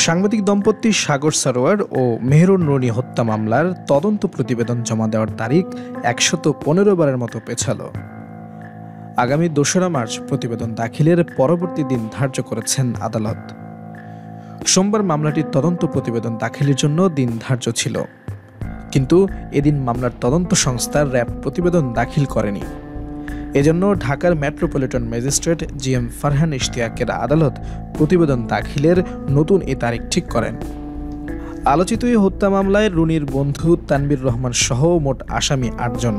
সাংবাদিক দম্পতি সাগর সারোয়ার ও মেহেরুন রনি হত্যা মামলার তদন্ত প্রতিবেদন জমা দেওয়ার তারিখ ১১৫ বারের মতো পেছালো। আগামী ২রা মার্চ প্রতিবেদন দাখিলের পরবর্তী দিন ধার্য করেছেন আদালত। সোমবার মামলাটির তদন্ত প্রতিবেদন দাখিলের জন্য দিন ধার্য ছিল, কিন্তু এদিন মামলার তদন্ত সংস্থা র্যাব প্রতিবেদন দাখিল করেনি। এজন্য ঢাকার মেট্রোপলিটন ম্যাজিস্ট্রেট জিএম ফারহান ইশতিয়াকের আদালত প্রতিবেদন দাখিলের নতুন এ তারিখ ঠিক করেন। আলোচিত এই হত্যা মামলায় রুনির বন্ধু তানবীর রহমান সহ মোট আসামি ৮ জন।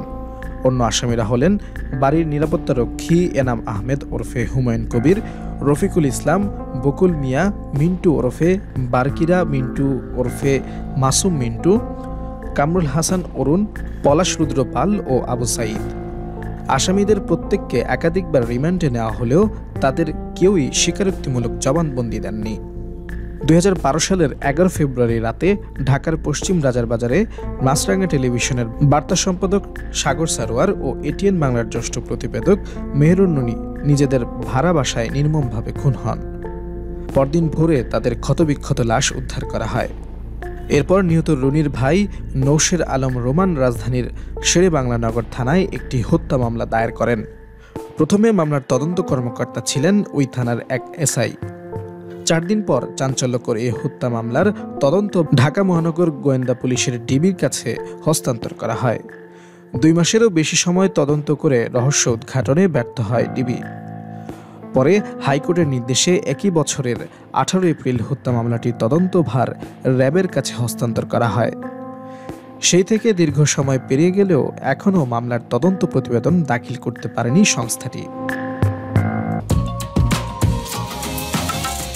অন্য আসামিরা হলেন বাড়ির নিরাপত্তারক্ষী এনাম আহমেদ ওরফে হুমায়ুন কবির, রফিকুল ইসলাম, বকুল মিয়া, মিন্টু ওরফে বারকিরা মিন্টু ওরফে মাসুম মিন্টু, কামরুল হাসান অরুণ, পলাশ রুদ্র পাল ও আবু সাঈদ। আসামিদের প্রত্যেককে একাধিকবার রিমান্ডে নেওয়া হলেও তাদের কেউই স্বীকারোক্তিমূলক জবানবন্দি দেননি। ২০১২ সালের ১১ ফেব্রুয়ারি রাতে ঢাকার পশ্চিম রাজারবাজারে মাছরাঙা টেলিভিশনের বার্তা সম্পাদক সাগর সারোয়ার ও এটিএন বাংলার জ্যেষ্ঠ প্রতিবেদক মেহেরুন রনি নিজেদের ভাড়া বাসায় নির্মমভাবে খুন হন। পরদিন ভোরে তাদের ক্ষতবিক্ষত লাশ উদ্ধার করা হয়। এরপর নিহত রনির ভাই নৌশের আলম রোমান রাজধানীর শেরেবাংলা নগর থানায় একটি হত্যা মামলা দায়ের করেন। প্রথমে মামলার তদন্ত কর্মকর্তা ছিলেন ওই থানার এক এসআই। ৪ দিন পর চাঞ্চল্যকর এই হত্যা মামলার তদন্ত ঢাকা মহানগর গোয়েন্দা পুলিশের ডিবির কাছে হস্তান্তর করা হয়। ২ মাসেরও বেশি সময় তদন্ত করে রহস্য উদ্ঘাটনে ব্যর্থ হয় ডিবি। পরে হাইকোর্টের নির্দেশে একই বছরের ১৮ এপ্রিল হত্যা মামলাটির তদন্তভার র্যাবের কাছে হস্তান্তর করা হয়। সেই থেকে দীর্ঘ সময় পেরিয়ে গেলেও এখনও মামলার তদন্ত প্রতিবেদন দাখিল করতে পারেনি সংস্থাটি।